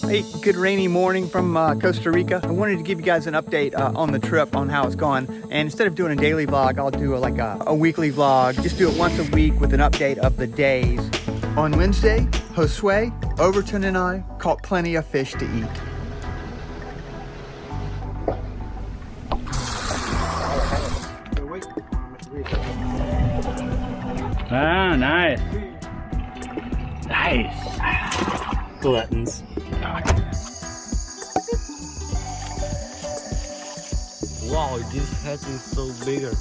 Hey, good rainy morning from Costa Rica. I wanted to give you guys an update on the trip, on how it's gone. And instead of doing a daily vlog, I'll do a weekly vlog. Just do it once a week with an update of the days. On Wednesday, Josué, Overton, and I caught plenty of fish to eat. Ah, nice. Nice. Gluttons. Wow, this head is so bigger.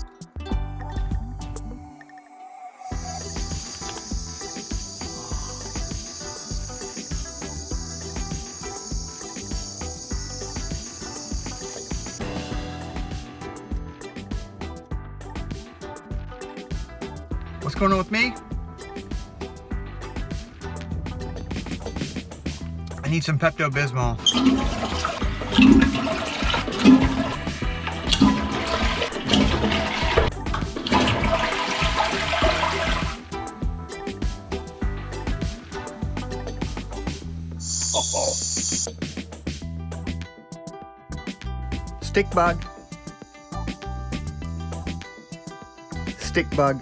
What's going on with me? I need some Pepto-Bismol. Stick bug. Stick bug.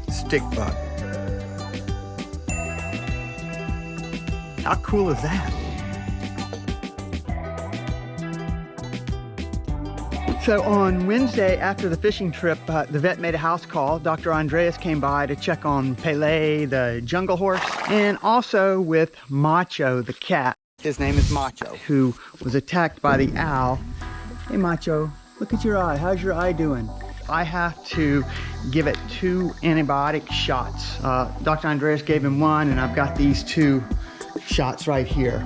Stick bug. How cool is that? So on Wednesday after the fishing trip, the vet made a house call. Dr. Andreas came by to check on Pelé, the jungle horse, and also with Macho, the cat. His name is Macho, who was attacked by the owl. Hey Macho, look at your eye. How's your eye doing? I have to give it 2 antibiotic shots. Dr. Andreas gave him 1, and I've got these 2 shots right here.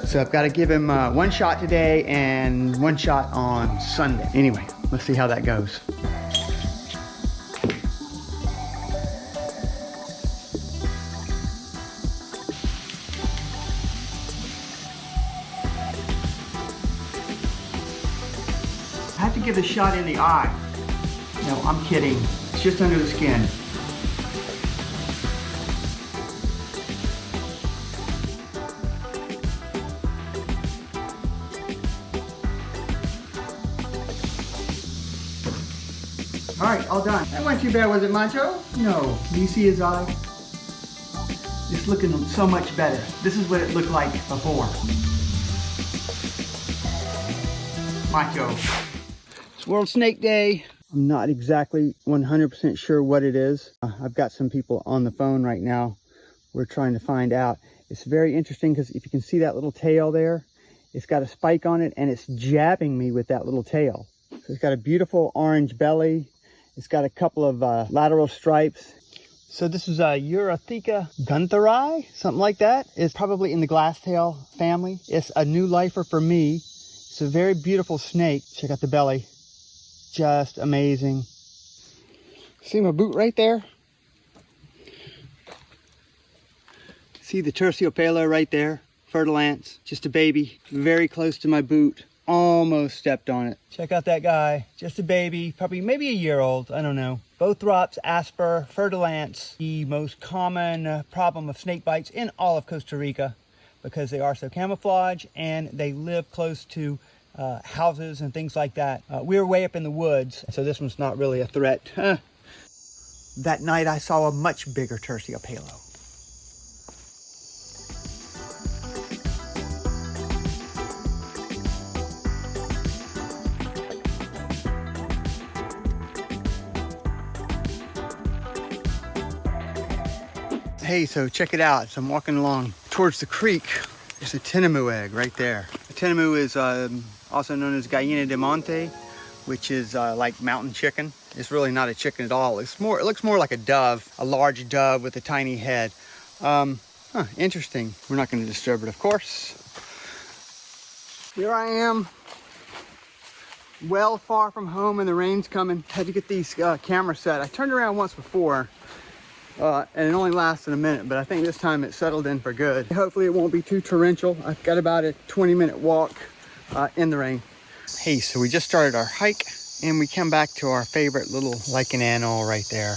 So I've got to give him 1 shot today and 1 shot on Sunday. Anyway, let's see how that goes. I have to give the shot in the eye. No, I'm kidding. It's just under the skin. All right, all done. That wasn't too bad, was it, Macho? No. Do you see his eye? It's looking so much better. This is what it looked like before. Macho. It's World Snake Day. I'm not exactly 100% sure what it is. I've got some people on the phone right now. We're trying to find out. It's very interesting because if you can see that little tail there, it's got a spike on it and it's jabbing me with that little tail. So it's got a beautiful orange belly. It's got a couple of lateral stripes. So this is a Urotheca guntheri, something like that. It's probably in the glasstail family. It's a new lifer for me. It's a very beautiful snake. Check out the belly. Just amazing. See my boot right there? See the terciopelo right there? Fertile ants, just a baby, very close to my boot. Almost stepped on it. Check out that guy, just a baby, probably maybe a year old, I don't know. Bothrops, asper, fertile ants, the most common problem of snake bites in all of Costa Rica because they are so camouflaged and they live close to houses and things like that. We're way up in the woods, so this one's not really a threat. That night I saw a much bigger terciopelo. Hey, so check it out. So I'm walking along towards the creek. There's a tinamou egg right there. A tinamou is also known as gallina de monte, which is like mountain chicken. It's really not a chicken at all. It looks more like a dove, a large dove with a tiny head. Interesting. We're not going to disturb it, of course. Here I am, well far from home, and the rain's coming. Had to get these cameras set. I turned around once before, and it only lasted a minute, but I think this time it settled in for good. Hopefully it won't be too torrential. I've got about a 20-minute walk in the rain. Hey, so we just started our hike, and we come back to our favorite little lichen animal right there.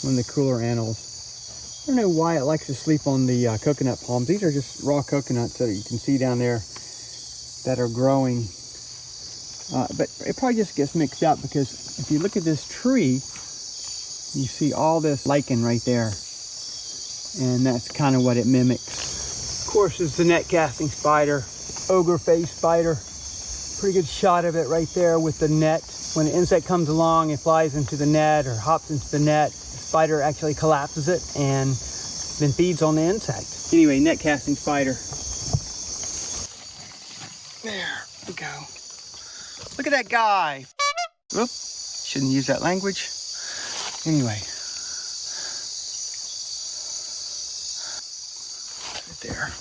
one of the cooler animals. I don't know why it likes to sleep on the coconut palms. These are just raw coconuts that you can see down there that are growing. But it probably just gets mixed up because if you look at this tree, you see all this lichen right there. And that's kind of what it mimics. Of course, is the net casting spider, ogre face spider. Pretty good shot of it right there with the net. When an insect comes along, it flies into the net or hops into the net. The spider actually collapses it and then feeds on the insect. Anyway, net casting spider. There we go. Look at that guy. Whoop, shouldn't use that language. Anyway. Right there.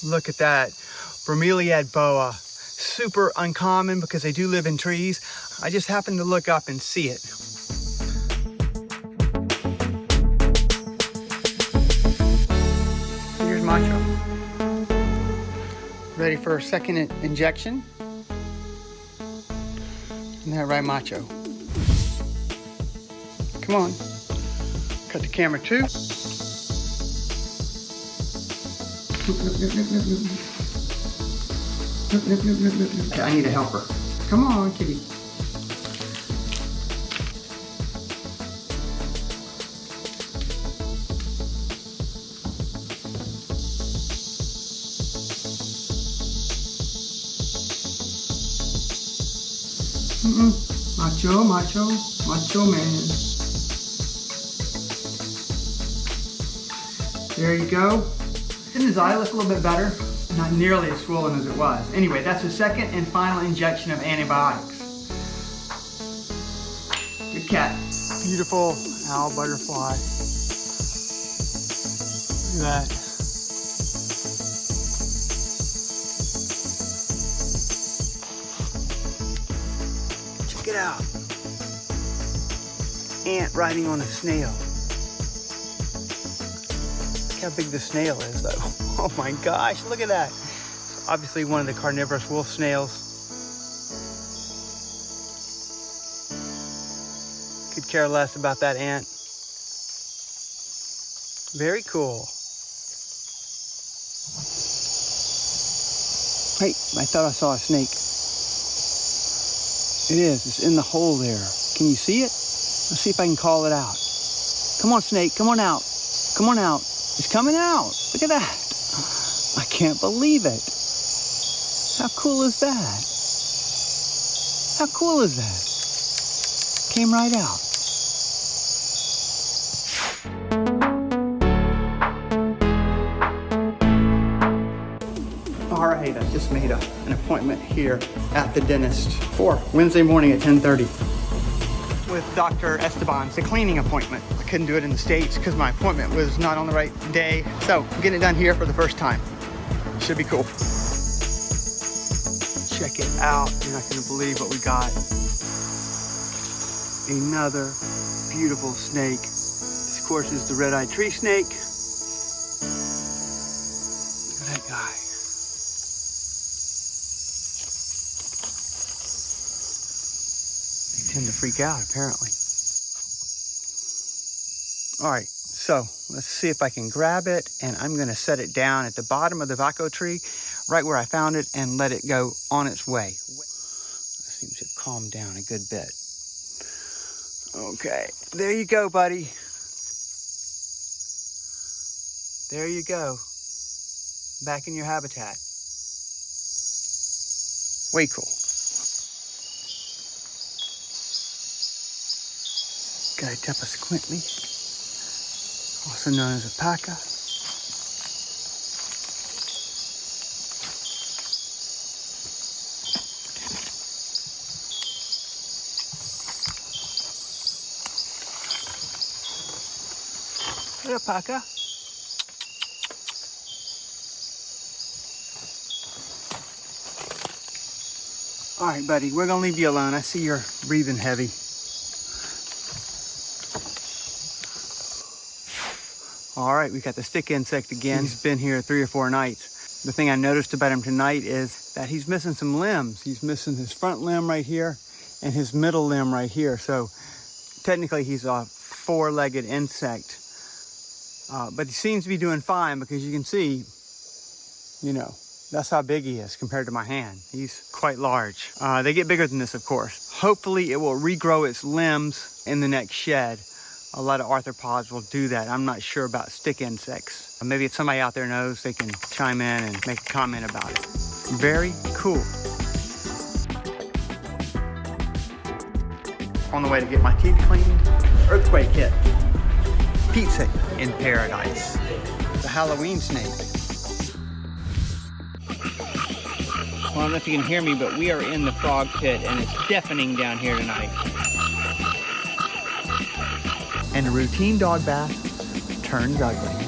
Look at that. Bromeliad boa. Super uncommon because they do live in trees. I just happened to look up and see it. Here's Macho. Ready for a second injection? Isn't that right, Macho? Come on. Cut the camera too. Okay, I need a helper. Come on, kitty. Macho, macho, macho man. There you go. Didn't his eye look a little bit better? Not nearly as swollen as it was. Anyway, that's the second and final injection of antibiotics. Good cat. Beautiful owl butterfly. Look at that. Check it out. Ant riding on a snail. Look how big the snail is though. Oh my gosh, look at that. It's obviously one of the carnivorous wolf snails. Could care less about that ant. Very cool. Hey, I thought I saw a snake. It is, it's in the hole there. Can you see it? Let's see if I can call it out. Come on, snake, come on out. Come on out. It's coming out. Look at that. I can't believe it. How cool is that? How cool is that? Came right out. All right, I just made an appointment here at the dentist for Wednesday morning at 10:30 with Dr. Esteban. It's a cleaning appointment. I couldn't do it in the States because my appointment was not on the right day. So I'm getting it done here for the first time. Should be cool. Check it out. You're not gonna believe what we got. Another beautiful snake. This, of course, is the red-eyed tree snake. Look at that guy. They tend to freak out, apparently. All right, so let's see if I can grab it, and I'm gonna set it down at the bottom of the vaco tree, right where I found it, and let it go on its way. It seems to have calmed down a good bit. Okay, there you go, buddy. There you go. Back in your habitat. Way cool. Guy-Tepa squintly, also known as a paca. Hey, paca. All right, buddy, we're gonna leave you alone. I see you're breathing heavy. All right, we got the stick insect again. He's been here 3 or 4 nights. The thing I noticed about him tonight is that he's missing some limbs. He's missing his front limb right here and his middle limb right here. So technically he's a four-legged insect. But he seems to be doing fine because you can see, you know, that's how big he is compared to my hand. He's quite large. They get bigger than this, of course. Hopefully it will regrow its limbs in the next shed. A lot of arthropods will do that. I'm not sure about stick insects. Maybe if somebody out there knows, they can chime in and make a comment about it. Very cool. On the way to get my teeth cleaned, earthquake hit. Pizza in paradise. The Halloween snake. Well, I don't know if you can hear me, but we are in the frog pit and it's deafening down here tonight. And a routine dog bath turns ugly.